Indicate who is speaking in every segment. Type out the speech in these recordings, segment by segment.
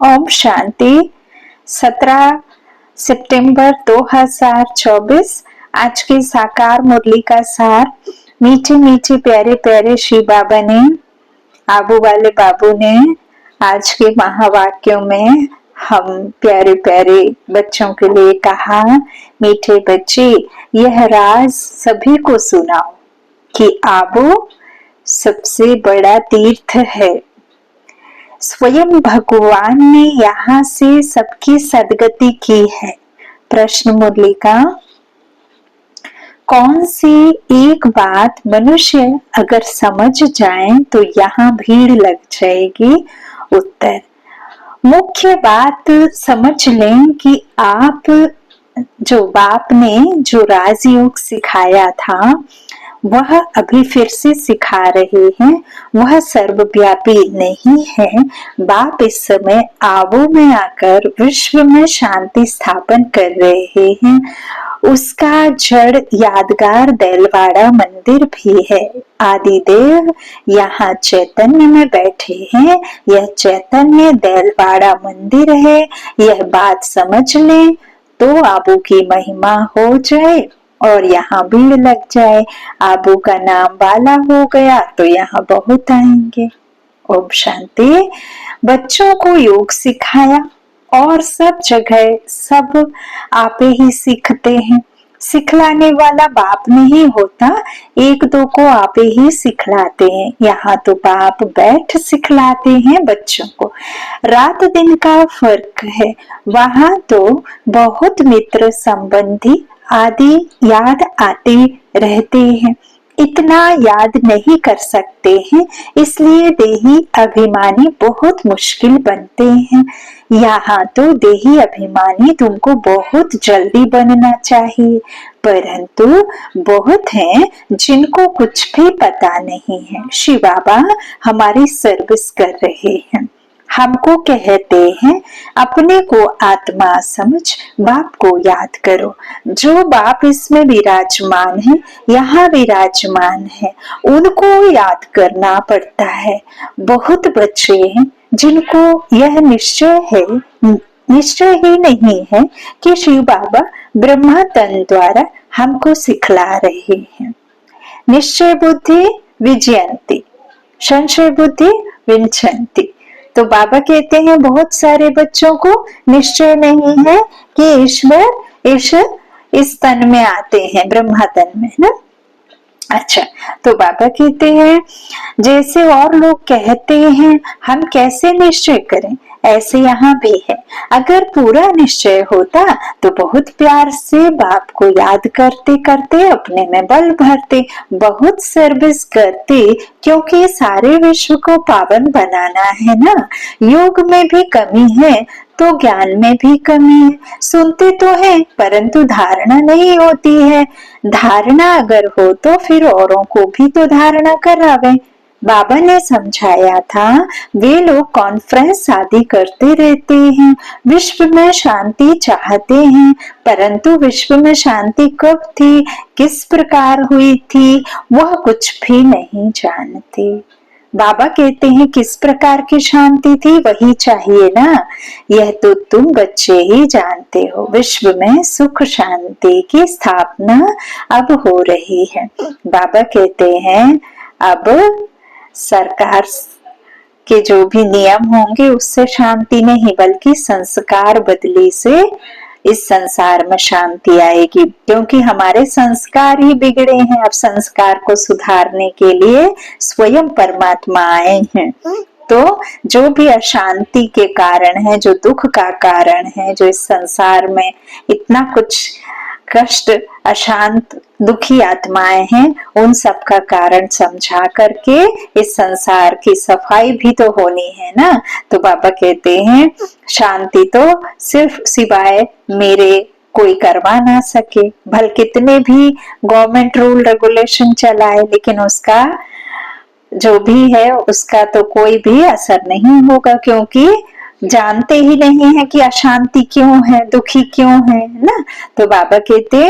Speaker 1: ओम शांति। 17 सितंबर 2024। आज की साकार मुरली का सार। मीठे मीठे प्यारे प्यारे श्री बाबा ने, आबू वाले बाबू ने आज के महावाक्यों में हम प्यारे प्यारे बच्चों के लिए कहा, मीठे बच्चे यह राज सभी को सुनाओ कि आबू सबसे बड़ा तीर्थ है। स्वयं भगवान ने यहाँ से सबकी सदगति की है। प्रश्न मुरली का, कौन सी एक बात मनुष्य अगर समझ जाए तो यहाँ भीड़ लग जाएगी? उत्तर, मुख्य बात समझ लें कि आप जो बाप ने जो राजयोग सिखाया था वह अभी फिर से सिखा रहे हैं। वह सर्वव्यापी नहीं है। बाप इस समय आबू में आकर विश्व में शांति स्थापन कर रहे हैं। उसका जड़ यादगार देलवाड़ा मंदिर भी है। आदिदेव यहाँ चैतन्य में बैठे हैं। यह चैतन्य देलवाड़ा मंदिर है। यह बात समझ लें तो आबू की महिमा हो जाए और यहाँ भीड़ लग जाए। आबू का नाम वाला हो गया तो यहाँ बहुत आएंगे। ओम शांति। बच्चों को योग सिखाया और सब जगह सब आपे ही सीखते हैं। सिखलाने वाला बाप नहीं होता, एक दो को आपे ही सिखलाते हैं। यहाँ तो बाप बैठ सिखलाते हैं बच्चों को। रात दिन का फर्क है। वहाँ तो बहुत मित्र संबंधी आदि याद आते रहते हैं। इतना याद नहीं कर सकते हैं, इसलिए देही अभिमानी बहुत मुश्किल बनते हैं। यहाँ तो देही अभिमानी तुमको बहुत जल्दी बनना चाहिए, परंतु बहुत हैं जिनको कुछ भी पता नहीं है। शिव बाबा हमारी सर्विस कर रहे हैं। हमको कहते हैं अपने को आत्मा समझ बाप को याद करो। जो बाप इसमें विराजमान है, यहाँ विराजमान है, उनको याद करना पड़ता है। बहुत बच्चे हैं जिनको यह निश्चय ही नहीं है कि शिव बाबा ब्रह्मा तन द्वारा हमको सिखला रहे हैं। निश्चय बुद्धि विजयंती, संशय बुद्धि विंचंती। तो बाबा कहते हैं बहुत सारे बच्चों को निश्चय नहीं है कि ईश्वर इस तन में आते हैं, ब्रह्मा तन में ना। अच्छा, तो बाबा कहते हैं जैसे और लोग कहते हैं हम कैसे निश्चय करें, ऐसे यहाँ भी है। अगर पूरा निश्चय होता तो बहुत प्यार से बाप को याद करते करते अपने में बल भरते, बहुत सर्विस करते, क्योंकि सारे विश्व को पावन बनाना है ना। योग में भी कमी है तो ज्ञान में भी कमी है। सुनते तो है परंतु धारणा नहीं होती है। धारणा अगर हो तो फिर औरों को भी तो धारणा करावे। बाबा ने समझाया था, वे लोग कॉन्फ्रेंस आदि करते रहते हैं, विश्व में शांति चाहते हैं, परंतु विश्व में शांति कब थी, किस प्रकार हुई थी, वह कुछ भी नहीं जानते। बाबा कहते हैं किस प्रकार की शांति थी वही चाहिए ना। यह तो तुम बच्चे ही जानते हो। विश्व में सुख शांति की स्थापना अब हो रही है। बाबा कहते हैं अब सरकार के जो भी नियम होंगे उससे शांति नहीं, बल्कि संस्कार बदली से इस संसार में शांति आएगी, क्योंकि हमारे संस्कार ही बिगड़े हैं। अब संस्कार को सुधारने के लिए स्वयं परमात्मा आए हैं। तो जो भी अशांति के कारण है, जो दुख का कारण है, जो इस संसार में इतना कुछ कष्ट, अशांत दुखी आत्माएं हैं, उन सब का कारण समझा करके इस संसार की सफाई भी तो होनी है ना। तो बाबा कहते हैं शांति तो सिर्फ सिवाय मेरे कोई करवा ना सके। भले कितने भी गवर्नमेंट रूल रेगुलेशन चलाए, लेकिन उसका जो भी है उसका तो कोई भी असर नहीं होगा, क्योंकि जानते ही नहीं है कि अशांति क्यों है, दुखी क्यों है ना। तो बाबा कहते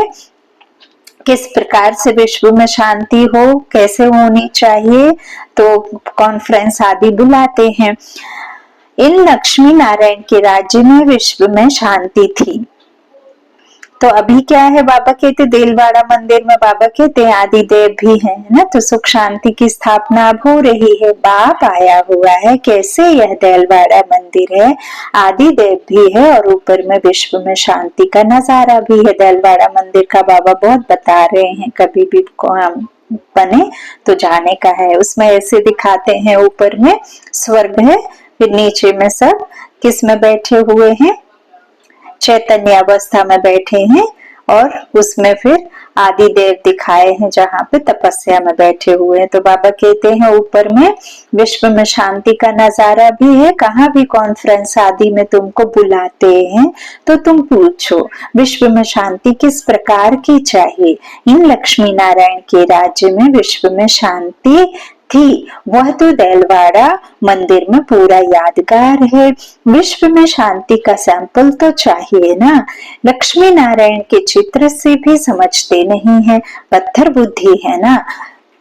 Speaker 1: किस प्रकार से विश्व में शांति हो, कैसे होनी चाहिए, तो कॉन्फ्रेंस आदि बुलाते हैं। इन लक्ष्मी नारायण के राज्य में विश्व में शांति थी। तो अभी क्या है, बाबा कहते देलवाड़ा मंदिर में बाबा कहते आदिदेव भी है ना, तो सुख शांति की स्थापना अब हो रही है, बाप आया हुआ है। कैसे यह देलवाड़ा मंदिर है, आदिदेव भी है और ऊपर में विश्व में शांति का नजारा भी है। देलवाड़ा मंदिर का बाबा बहुत बता रहे हैं, कभी भी बने तो जाने का है। उसमें ऐसे दिखाते हैं, ऊपर में स्वर्ग है, फिर नीचे में सब किस में बैठे हुए हैं, चैतन्य अवस्था में बैठे हैं, और उसमें फिर आदि देव दिखाए हैं जहाँ पे तपस्या में बैठे हुए हैं। तो बाबा कहते हैं ऊपर में विश्व में शांति का नजारा भी है। कहाँ भी कॉन्फ्रेंस आदि में तुमको बुलाते हैं तो तुम पूछो विश्व में शांति किस प्रकार की चाहिए। इन लक्ष्मी नारायण के राज्य में विश्व में शांति थी, वह तो देलवाड़ा मंदिर में पूरा यादगार है। विश्व में शांति का सैंपल तो चाहिए ना। लक्ष्मी नारायण के चित्र से भी समझते नहीं है, पत्थर बुद्धि है ना,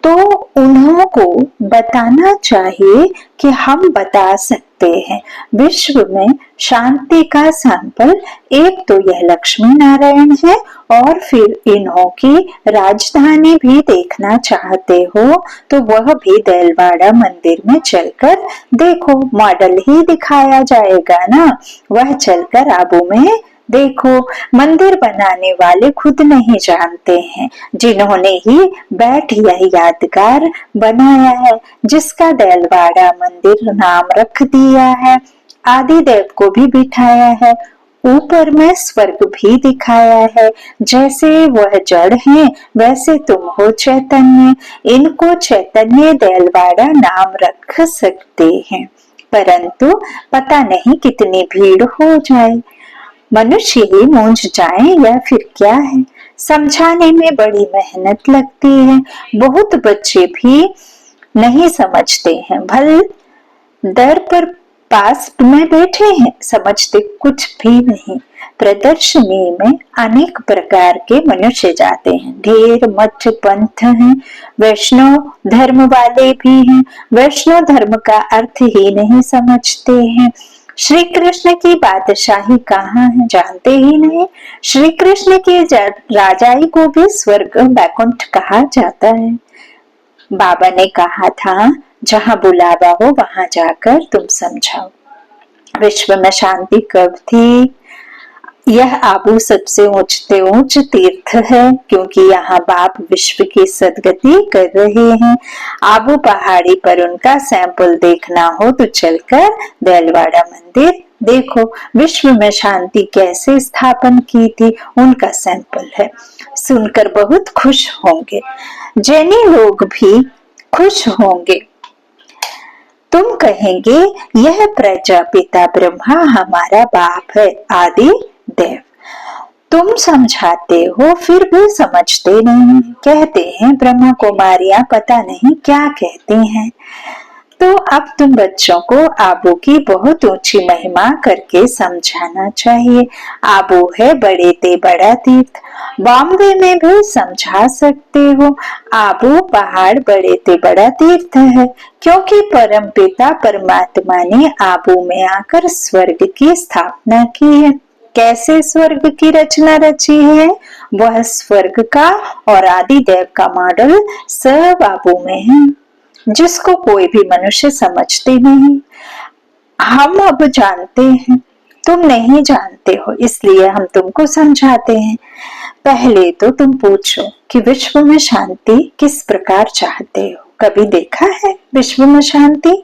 Speaker 1: तो उन्हों को बताना चाहिए कि हम बता सकते हैं। विश्व में शांति का सैंपल एक तो यह लक्ष्मी नारायण है, और फिर इन्हों की राजधानी भी देखना चाहते हो तो वह भी देलवाड़ा मंदिर में चलकर देखो, मॉडल ही दिखाया जाएगा ना, वह चलकर आबू में देखो। मंदिर बनाने वाले खुद नहीं जानते हैं, जिन्होंने ही बैठ यह यादगार बनाया है, जिसका देलवाड़ा मंदिर नाम रख दिया है। आदिदेव को भी बिठाया है, ऊपर में स्वर्ग भी दिखाया है। जैसे वह जड़ है वैसे तुम हो चैतन्य, इनको चैतन्य देलवाड़ा नाम रख सकते हैं, परंतु पता नहीं कितनी भीड़ हो जाए, मनुष्य ही मूंझ जाए या फिर क्या है। समझाने में बड़ी मेहनत लगती है, बहुत बच्चे भी नहीं समझते हैं। भल दर पर पास में बैठे हैं, समझते कुछ भी नहीं। प्रदर्शनी में अनेक प्रकार के मनुष्य जाते हैं, ढेर मठ पंथ हैं, वैष्णव धर्म वाले भी हैं, वैष्णव धर्म का अर्थ ही नहीं समझते हैं। श्री कृष्ण की बादशाही कहाँ है जानते ही नहीं। श्री कृष्ण की राजाई को भी स्वर्ग बैकुंठ कहा जाता है। बाबा ने कहा था जहाँ बुलावा हो वहां जाकर तुम समझाओ। विश्व में शांति कब थी? यह आबू सबसे ऊंच तीर्थ है, क्योंकि यहाँ बाप विश्व की सदगति कर रहे हैं। आबू पहाड़ी पर उनका सैंपल देखना हो तो चलकर देलवाड़ा मंदिर देखो। विश्व में शांति कैसे स्थापन की थी उनका सैंपल है, सुनकर बहुत खुश होंगे। जैनी लोग भी खुश होंगे। तुम कहेंगे यह प्रजापिता ब्रह्मा हमारा बाप है, आदि देव। तुम समझाते हो फिर भी समझते नहीं, कहते हैं ब्रह्मा कुमारियां पता नहीं क्या कहती हैं। तो अब तुम बच्चों को आबू की बहुत ऊंची महिमा करके समझाना चाहिए। आबू है बड़े ते बड़ा तीर्थ, बॉम्बे में भी समझा सकते हो। आबू पहाड़ बड़े ते बड़ा तीर्थ है, क्योंकि परम पिता परमात्मा ने आबू में आकर स्वर्ग की स्थापना की है। कैसे स्वर्ग की रचना रची है, वह स्वर्ग का और आदिदेव का मॉडल सब आबू में है, जिसको कोई भी मनुष्य समझते नहीं। हम अब जानते हैं, तुम नहीं जानते हो, इसलिए हम तुमको समझाते हैं। पहले तो तुम पूछो कि विश्व में शांति किस प्रकार चाहते हो। कभी देखा है विश्व में शांति?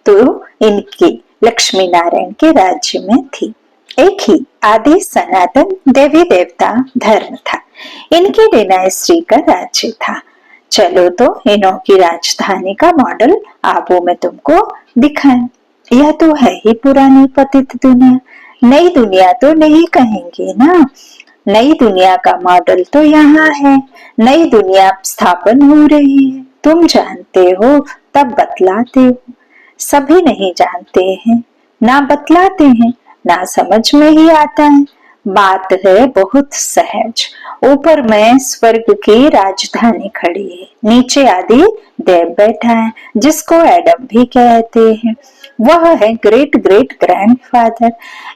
Speaker 1: तो इनकी लक्ष्मी नारायण के राज्य में थी। एक ही आदि सनातन देवी देवता धर्म था, इनकी डिनास्टी का राज्य था। चलो तो इन्हों की राजधानी का मॉडल आबू में तुमको दिखाएं। यह तो है ही पुरानी पतित दुनिया, नई दुनिया तो नहीं कहेंगे ना। नई दुनिया का मॉडल तो यहाँ है, नई दुनिया स्थापन हो रही है। तुम जानते हो तब बतलाते हो, सभी नहीं जानते हैं, ना बतलाते हैं, ना समझ में ही आता है। बात है बहुत सहज। ऊपर में स्वर्ग की राजधानी खड़ी है, नीचे आदि देव बैठा है, जिसको एडम भी कहते हैं। वह है ग्रेट ग्रेट ग्रैंडफादर।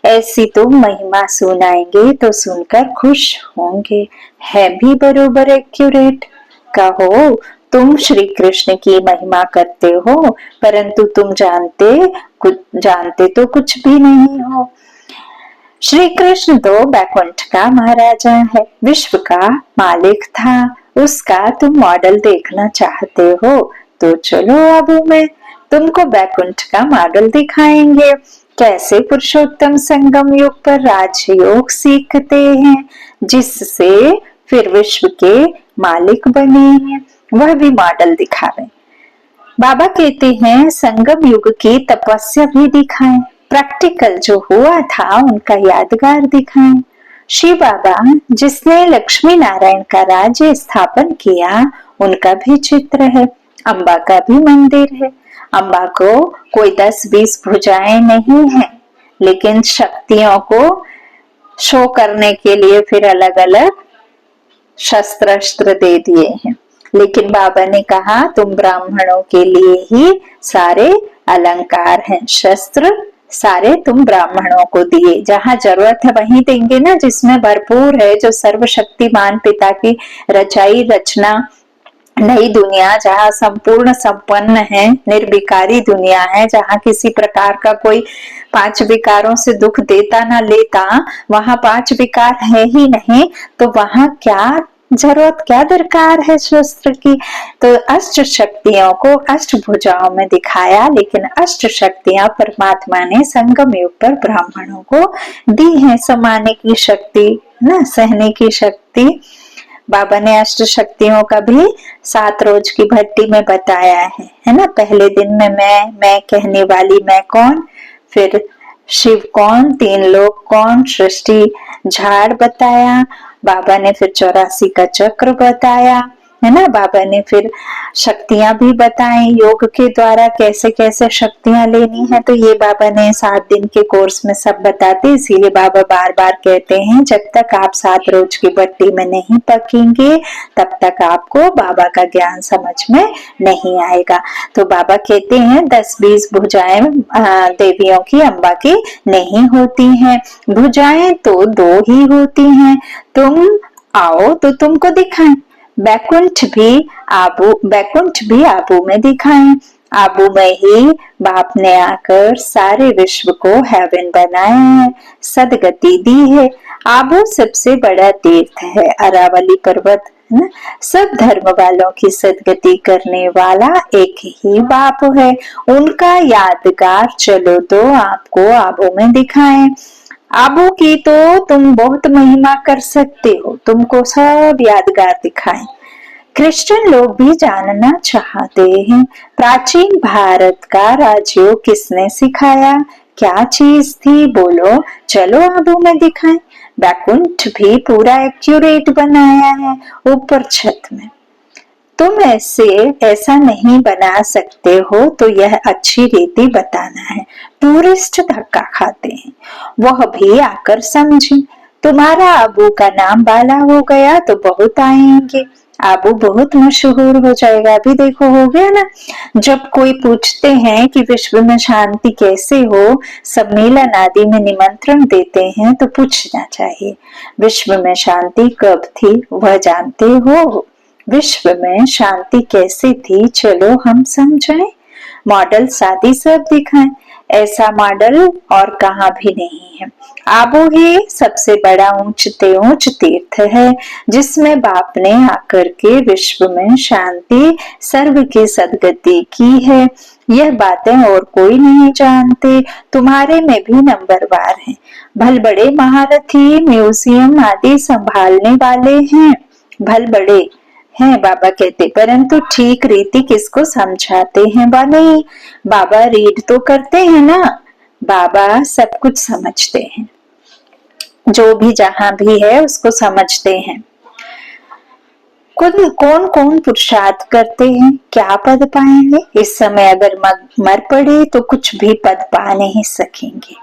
Speaker 1: ऐसी तुम महिमा सुनाएंगे तो सुनकर खुश होंगे। है भी बरोबर एक्यूरेट। कहो, तुम श्री कृष्ण की महिमा करते हो, परंतु तुम जानते तो कुछ भी नहीं हो। श्री कृष्ण तो बैकुंठ का महाराजा है, विश्व का मालिक था। उसका तुम मॉडल देखना चाहते हो तो चलो आबू में तुमको बैकुंठ का मॉडल दिखाएंगे। कैसे पुरुषोत्तम संगम युग पर राजयोग सीखते हैं, जिससे फिर विश्व के मालिक बने हैं, वह भी मॉडल दिखावे। बाबा कहते हैं संगम युग की तपस्या भी दिखाएं, प्रैक्टिकल जो हुआ था उनका यादगार दिखाएं। शिव बाबा जिसने लक्ष्मी नारायण का राज्य स्थापन किया, उनका भी चित्र है। अम्बा का भी मंदिर है। अम्बा को कोई 10-20 भुजाएं नहीं है, लेकिन शक्तियों को शो करने के लिए फिर अलग अलग शस्त्र अस्त्र दे दिए हैं। लेकिन बाबा ने कहा तुम ब्राह्मणों के लिए ही सारे अलंकार हैं, शस्त्र सारे तुम ब्राह्मणों को दिए। जहां जरूरत है वहीं देंगे ना, जिसमें भरपूर है, जो सर्वशक्तिमान पिता की रचाई रचना नई दुनिया, जहाँ संपूर्ण संपन्न है, निर्विकारी दुनिया है, जहाँ किसी प्रकार का कोई 5 विकारों से दुख देता ना लेता, वहां 5 विकार है ही नहीं, तो वहां क्या जरूरत, क्या दरकार है शस्त्र की। तो अष्ट शक्तियों को अष्ट भुजाओं में दिखाया, लेकिन अष्ट शक्तियां परमात्मा ने संगम युग पर ब्राह्मणों को दी है। समाने की शक्ति ना, सहने की शक्ति। बाबा ने अष्ट शक्तियों का भी 7 रोज की भट्टी में बताया है ना। पहले दिन में मैं कहने वाली मैं कौन, फिर शिव कौन, 3 लोग कौन, सृष्टि झाड़ बताया। बाबा ने फिर 84 का चक्र बताया, है ना। बाबा ने फिर शक्तियां भी बताई, योग के द्वारा कैसे कैसे शक्तियां लेनी है। तो ये बाबा ने 7 दिन के कोर्स में सब बताते। इसीलिए बाबा बार बार कहते हैं जब तक आप 7 रोज की भट्टी में नहीं पकेंगे, तब तक आपको बाबा का ज्ञान समझ में नहीं आएगा। तो बाबा कहते हैं 10-20 भुजाएं देवियों की, अम्बा की नहीं होती हैं। भुजाएं तो 2 ही होती हैं। तुम आओ तो तुमको दिखाएं। बैकुंठ भी आबू में दिखाएं। आबू में ही बाप ने आकर सारे विश्व को हेवन बनाया है, सदगति दी है। आबू सबसे बड़ा तीर्थ है, अरावली पर्वत है ना। सब धर्म वालों की सदगति करने वाला एक ही बाप है। उनका यादगार चलो तो आपको आबू में दिखाएं। आबू की तो तुम बहुत महिमा कर सकते हो, तुमको सब यादगार दिखाएं। क्रिश्चियन लोग भी जानना चाहते हैं प्राचीन भारत का राजयोग किसने सिखाया, क्या चीज थी, बोलो चलो आबू में दिखाएं। बैकुंठ भी पूरा एक्यूरेट बनाया है ऊपर छत में। तुम ऐसा नहीं बना सकते हो, तो यह अच्छी रीति बताना है। टूरिस्ट धक्का खाते हैं, वह भी आकर समझे। तुम्हारा आबू का नाम बाला हो गया तो बहुत आएंगे, आबू बहुत मशहूर हो जाएगा। अभी देखो हो गया ना, जब कोई पूछते हैं कि विश्व में शांति कैसे हो, सम्मेलन आदि में निमंत्रण देते हैं, तो पूछना चाहिए विश्व में शांति कब थी, वह जानते हो। विश्व में शांति कैसे थी, चलो हम समझाएं। मॉडल शादी सब दिखाएं। ऐसा मॉडल और कहाँ भी नहीं है। आबू ही सबसे बड़ा ऊंच तीर्थ है, जिसमें बाप ने आकर के विश्व में शांति सर्व की सदगति की है। यह बातें और कोई नहीं जानते। तुम्हारे में भी नंबरवार हैं, भल बड़े महारथी म्यूजियम आदि संभालने वाले हैं, भल बड़े हैं बाबा कहते, परंतु ठीक रीति किसको समझाते हैं वा नहीं। बाबा रीड तो करते हैं ना, बाबा सब कुछ समझते हैं, जो भी जहां भी है उसको समझते हैं। कौन कौन पुरुषार्थ करते हैं, क्या पद पाएंगे। इस समय अगर मर पड़े तो कुछ भी पद पा नहीं सकेंगे।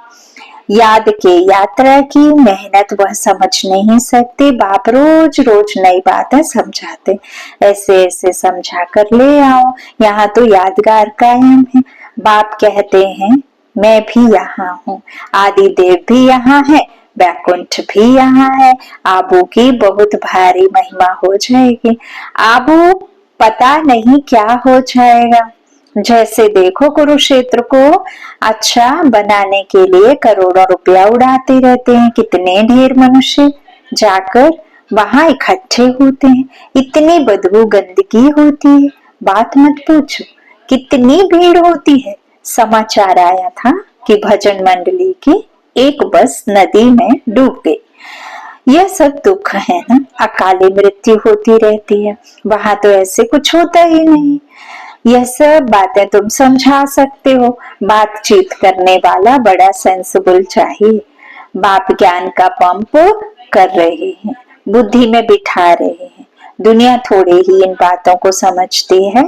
Speaker 1: याद के यात्रा की मेहनत वह समझ नहीं सकते। बाप रोज रोज नई बातें समझाते, ऐसे ऐसे समझा कर ले आओ। यहाँ तो यादगार कायम है। बाप कहते हैं मैं भी यहाँ हूँ, आदि देव भी यहाँ है, वैकुंठ भी यहाँ है। आबू की बहुत भारी महिमा हो जाएगी। आबू पता नहीं क्या हो जाएगा। जैसे देखो कुरुक्षेत्र को अच्छा बनाने के लिए करोड़ों रुपया उड़ाते रहते हैं, कितने ढेर मनुष्य जाकर वहां इकट्ठे होते हैं, इतनी बदबू गंदगी होती है, बात मत पूछो, कितनी भीड़ होती है। समाचार आया था कि भजन मंडली की एक बस नदी में डूब गई। यह सब दुख है ना, अकाली मृत्यु होती रहती है, वहां तो ऐसे कुछ होता ही नहीं। यह सब बातें तुम समझा सकते हो, बातचीत करने वाला बड़ा सेंसिबल चाहिए। बाप ज्ञान का पंप कर रहे हैं, बुद्धि में बिठा रहे हैं। दुनिया थोड़े ही इन बातों को समझती है।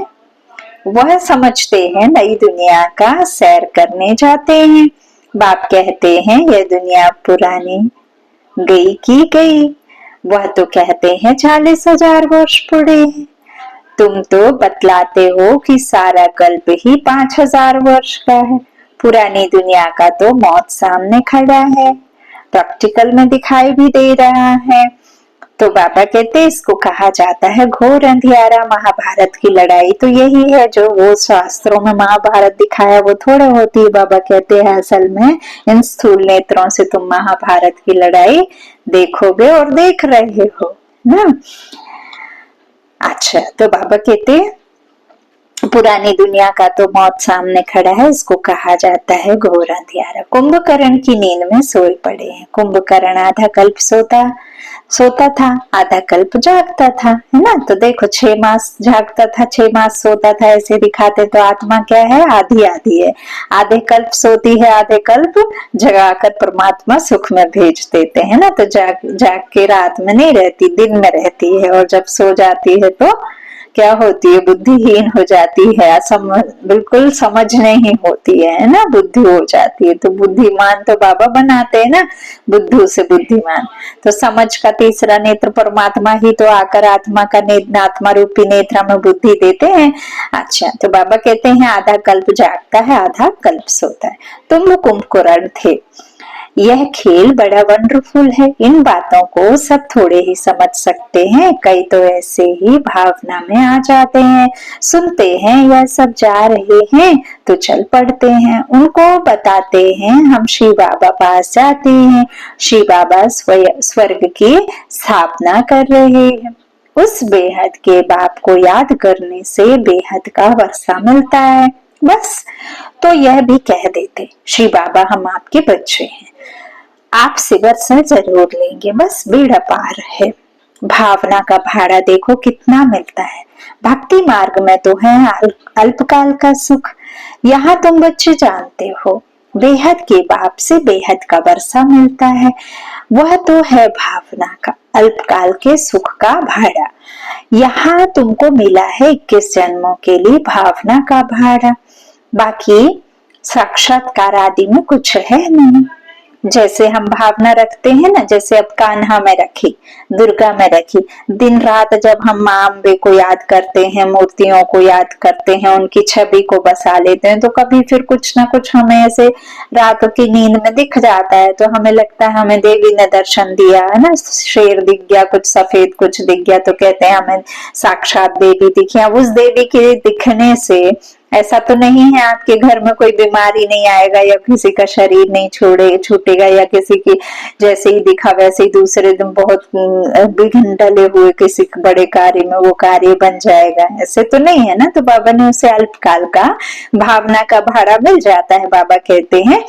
Speaker 1: वह समझते हैं नई दुनिया का सैर करने जाते हैं। बाप कहते हैं यह दुनिया पुरानी गई की गई। वह तो कहते हैं 40,000 वर्ष पुराने हैं। तुम तो बतलाते हो कि सारा कल्प ही 5,000 वर्ष का है। पुरानी दुनिया का तो मौत सामने खड़ा है, प्रैक्टिकल में दिखाई भी दे रहा है। तो बाबा कहते इसको कहा जाता है घोर अंधियारा। महाभारत की लड़ाई तो यही है, जो वो शास्त्रों में महाभारत दिखाया वो थोड़ा होती है। बाबा कहते हैं असल में इन स्थूल नेत्रों से तुम महाभारत की लड़ाई देखोगे और देख रहे हो ना। अच्छा, तो बाबा कहते पुरानी दुनिया का तो मौत सामने खड़ा है, इसको कहा जाता है घोर अंधियारा। कुंभकर्ण की नींद में सोए पड़े हैं। कुंभकर्ण आधा कल्प सोता था, आधा कल्प जागता था, है ना। तो देखो 6 मास जागता था, 6 मास सोता था, ऐसे दिखाते। तो आत्मा क्या है, आधी आधी है। आधे कल्प सोती है, आधे कल्प जगाकर परमात्मा सुख में भेज देते हैं ना। तो जाग के रात में नहीं रहती, दिन में रहती है। और जब सो जाती है तो क्या होती है, बुद्धिहीन हो जाती है, बिल्कुल समझ नहीं होती है ना, बुद्धि हो जाती है। तो बुद्धिमान तो बाबा बनाते हैं ना, बुद्धू से बुद्धिमान। तो समझ का तीसरा नेत्र परमात्मा ही तो आकर आत्मा का आत्मा रूपी नेत्र में बुद्धि देते हैं। अच्छा, तो बाबा कहते हैं आधा कल्प जागता है, आधा कल्प सोता है। तुम कुंभकर्ण थे। यह खेल बड़ा वंडरफुल है। इन बातों को सब थोड़े ही समझ सकते हैं, कई तो ऐसे ही भावना में आ जाते हैं। सुनते हैं यह सब जा रहे हैं तो चल पड़ते हैं, उनको बताते हैं हम शिव बाबा पास जाते हैं। शिव बाबा स्वर्ग की स्थापना कर रहे हैं। उस बेहद के बाप को याद करने से बेहद का वर्षा मिलता है। बस तो यह भी कह देते श्री बाबा हम आपके बच्चे हैं, आपसे वर्षा जरूर लेंगे, बस बेड़ा पार है। भावना का भाड़ा देखो कितना मिलता है। भक्ति मार्ग में तो है अल्पकाल का सुख। यहाँ तुम बच्चे जानते हो बेहद के बाप से बेहद का वर्षा मिलता है। वह तो है भावना का अल्पकाल के सुख का भाड़ा। यहाँ तुमको मिला है 21 जन्मों के लिए भावना का भाड़ा। बाकी साक्षात्कार आदि में कुछ है नहीं। जैसे हम भावना रखते हैं ना, जैसे अब कान्हा में रखी, दुर्गा में रखी, दिन रात जब हम माँ अम्बे को याद करते हैं, मूर्तियों को याद करते हैं, उनकी छवि को बसा लेते हैं, तो कभी फिर कुछ ना कुछ हमें ऐसे रात की नींद में दिख जाता है। तो हमें लगता है हमें देवी ने दर्शन दिया है ना, शेर दिख गया, कुछ सफेद कुछ दिख गया, तो कहते हैं हमें साक्षात देवी दिखी। उस देवी के दिखने से ऐसा तो नहीं है आपके घर में कोई बीमारी नहीं आएगा, या किसी का शरीर नहीं छूटेगा, या किसी की जैसे ही दिखा वैसे ही दूसरे दिन बहुत विघ्न डले हुए किसी बड़े कार्य में वो कार्य बन जाएगा, ऐसे तो नहीं है ना। तो बाबा ने उसे अल्पकाल का भावना का भाड़ा मिल जाता है। बाबा कहते हैं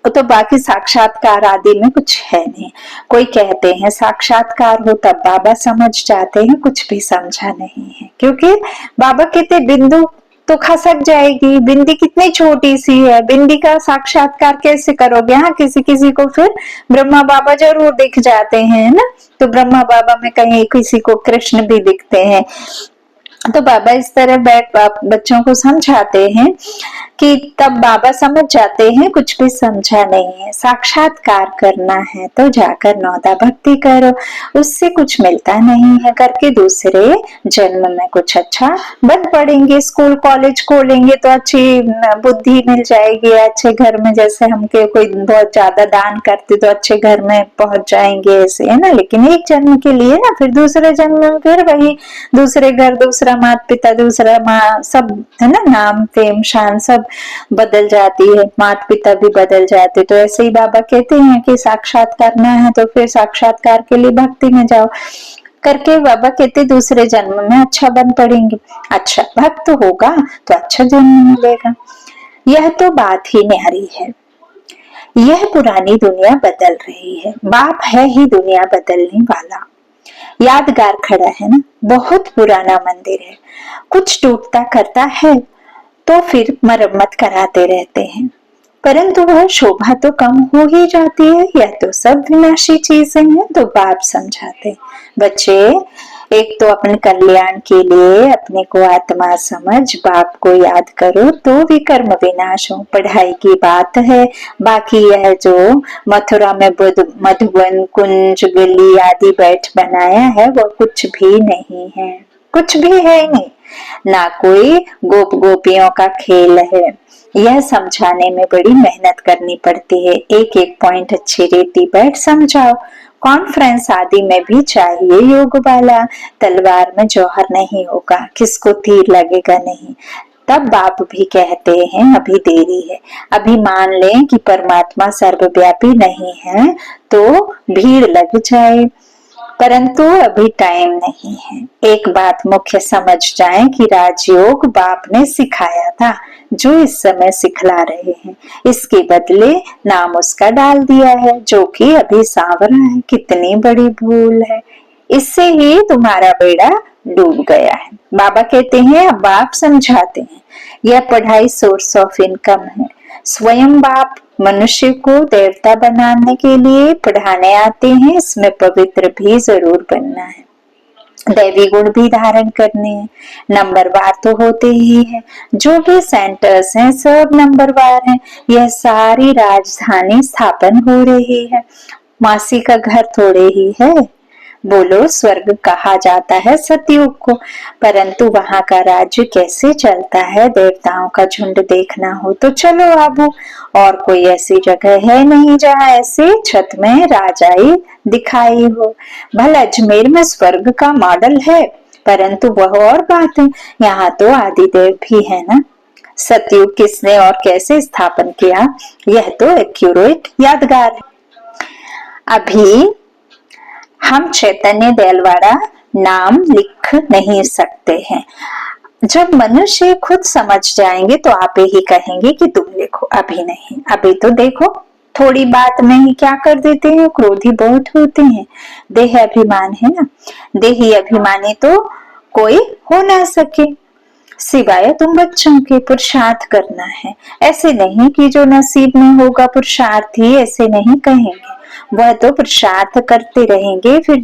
Speaker 1: तो बाकी साक्षात्कार आदि में कुछ है नहीं। कोई कहते हैं साक्षात्कार हो तब बाबा समझ जाते हैं, कुछ भी समझा नहीं है, क्योंकि बाबा कहते बिंदु तो खसक जाएगी, बिंदी कितनी छोटी सी है, बिंदी का साक्षात्कार कैसे करोगे। हाँ, किसी किसी को फिर ब्रह्मा बाबा जरूर दिख जाते हैं ना, तो ब्रह्मा बाबा में कहीं किसी को कृष्ण भी दिखते हैं। तो बाबा इस तरह बैठ बच्चों को समझाते हैं कि तब बाबा समझ जाते हैं कुछ भी समझा नहीं है, साक्षात्कार करना है तो जाकर नौदा भक्ति करो, उससे कुछ मिलता नहीं है करके दूसरे जन्म में कुछ अच्छा बन पड़ेंगे, स्कूल कॉलेज खोलेंगे तो अच्छी बुद्धि मिल जाएगी, अच्छे घर में, जैसे हमके कोई बहुत ज्यादा दान करते तो अच्छे घर में पहुंच जाएंगे, ऐसे है ना। लेकिन एक जन्म के लिए ना, फिर दूसरे जन्म में फिर वही दूसरे घर, दूसरा माता पिता, दूसरा माँ, सब है ना, नाम फेम शान सब बदल जाती है, माता पिता भी बदल जाते। तो ऐसे ही बाबा कहते हैं कि साक्षात करना है तो फिर साक्षात्कार के लिए भक्ति में जाओ करके बाबा कहते दूसरे जन्म में अच्छा बन पड़ेंगे, अच्छा भक्त होगा तो अच्छा जन्म मिलेगा। यह तो बात ही न्यारी है। यह पुरानी दुनिया बदल रही है, बाप है ही दुनिया बदलने वाला। यादगार खड़ा है ना, बहुत पुराना मंदिर है, कुछ टूटता करता है तो फिर मरम्मत कराते रहते हैं, परंतु वह शोभा तो कम हो ही जाती है। यह तो सब विनाशी चीजें हैं, तो बाप समझाते बच्चे, एक तो अपने कल्याण के लिए अपने को आत्मा समझ बाप को याद करो तो विकर्म विनाश हो। पढ़ाई की बात है, बाकी यह जो मथुरा में मधुबन कुंज गली आदि बैठ बनाया है वह कुछ भी नहीं है, कुछ भी है नहीं, ना कोई गोप गोपियों का खेल है। यह समझाने में बड़ी मेहनत करनी पड़ती है, एक एक पॉइंट अच्छी रीति बैठ समझाओ। कॉन्फ्रेंस आदि में भी चाहिए योग वाला, तलवार में जौहर नहीं होगा, किसको तीर लगेगा नहीं। तब बाप भी कहते हैं अभी देरी है, अभी मान लें कि परमात्मा सर्वव्यापी नहीं है तो भीड़ लग जाए, परंतु अभी टाइम नहीं है। एक बात मुख्य समझ जाएं कि राजयोग बाप ने सिखाया था, जो इस समय सिखला रहे हैं, इसके बदले नाम उसका डाल दिया है जो कि अभी सांवरा है। कितनी बड़ी भूल है, इससे ही तुम्हारा बेड़ा डूब गया है। बाबा कहते हैं, अब बाप समझाते हैं, यह पढ़ाई सोर्स ऑफ इनकम है। स्वयं बाप मनुष्य को देवता बनाने के लिए पढ़ाने आते हैं, इसमें पवित्र भी जरूर बनना है, दैवी गुण भी धारण करने हैं, नंबरवार तो होते ही है, जो भी सेंटर्स हैं सब नंबरवार हैं। यह सारी राजधानी स्थापन हो रही है, मासी का घर थोड़े ही है। बोलो, स्वर्ग कहा जाता है सतयुग को, परंतु वहां का राज्य कैसे चलता है, देवताओं का झुंड देखना हो तो चलो आबू, और कोई ऐसी जगह है नहीं जहाँ ऐसे छत में राजाई दिखाई हो। भला अजमेर में स्वर्ग का मॉडल है, परंतु वह और बात है, यहाँ तो आदिदेव भी है ना। सतयुग किसने और कैसे स्थापन किया, यह तो एक्यूरेट यादगार है। अभी हम चैतन्य देलवाड़ा नाम लिख नहीं सकते हैं, जब मनुष्य खुद समझ जाएंगे तो आप ही कहेंगे कि तुम लिखो, अभी नहीं। अभी तो देखो, थोड़ी बात में ही क्या कर देते हैं, क्रोधी बहुत होते हैं। देह अभिमान है ना, देही अभिमानी तो कोई हो ना सके सिवाय तुम बच्चों के। पुरुषार्थ करना है, ऐसे नहीं कि जो नसीब में होगा पुरुषार्थ ही, ऐसे नहीं कहेंगे, वह तो पुरुषार्थ करते रहेंगे, फिर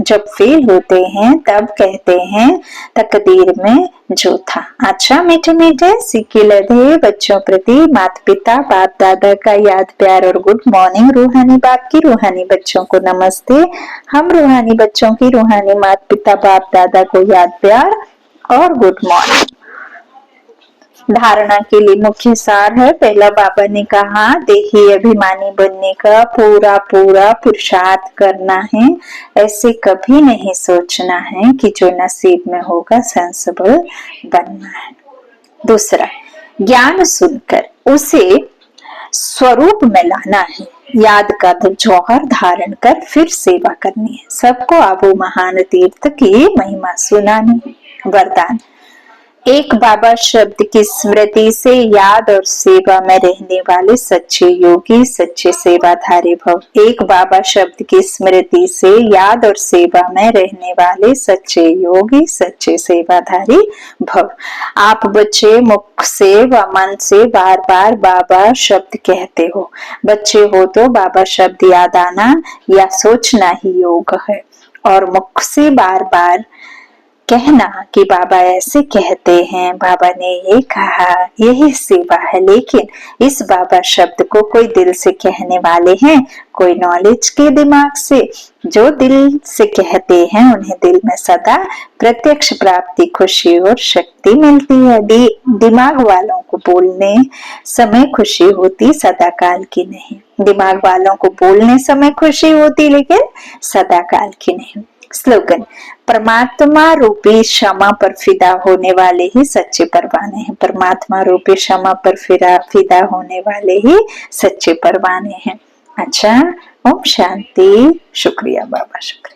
Speaker 1: जब फेल होते हैं तब कहते हैं तकदीर में जो था। अच्छा मीठे मीठे सिक्के लधे बच्चों प्रति माता पिता बाप दादा का याद प्यार और गुड मॉर्निंग। रूहानी बाप की रूहानी बच्चों को नमस्ते। हम रूहानी बच्चों की रूहानी माता पिता बाप दादा को याद प्यार और गुड मॉर्निंग। धारणा के लिए मुख्य सार है, पहला बाबा ने कहा देही अभिमानी बनने का पूरा पूरा पुरुषार्थ करना है, ऐसे कभी नहीं सोचना है कि जो नसीब में होगा सेंसिबल बनना है। दूसरा, ज्ञान सुनकर उसे स्वरूप में लाना है, याद का जौहर धारण कर फिर सेवा करनी है, सबको आबू महान तीर्थ की महिमा सुनानी है। वरदान, एक बाबा शब्द की स्मृति से याद और सेवा में रहने वाले सच्चे योगी सच्चे सेवाधारी भव। एक बाबा शब्द की स्मृति से याद और सेवा में रहने वाले सच्चे योगी सच्चे सेवाधारी भव। आप बच्चे मुख से व मन से बार बार बाबा शब्द कहते हो, बच्चे हो तो बाबा शब्द याद आना या सोचना ही योग है, और मुख से बार बार कहना कि बाबा ऐसे कहते हैं, बाबा ने ये कहा, यही सेवा है। लेकिन इस बाबा शब्द को कोई दिल से कहने वाले हैं, कोई नॉलेज के दिमाग से। जो दिल से कहते हैं उन्हें दिल में सदा प्रत्यक्ष प्राप्ति, खुशी और शक्ति मिलती है। दिमाग वालों को बोलने समय खुशी होती, सदा काल की नहीं। दिमाग वालों को बोलने समय खुशी होती, लेकिन सदा काल की नहीं। स्लोगन, परमात्मा रूपी क्षमा पर फिदा होने वाले ही सच्चे परवाने हैं। परमात्मा रूपी क्षमा पर फिदा होने वाले ही सच्चे परवाने हैं। अच्छा, ओम शांति। शुक्रिया बाबा, शुक्रिया।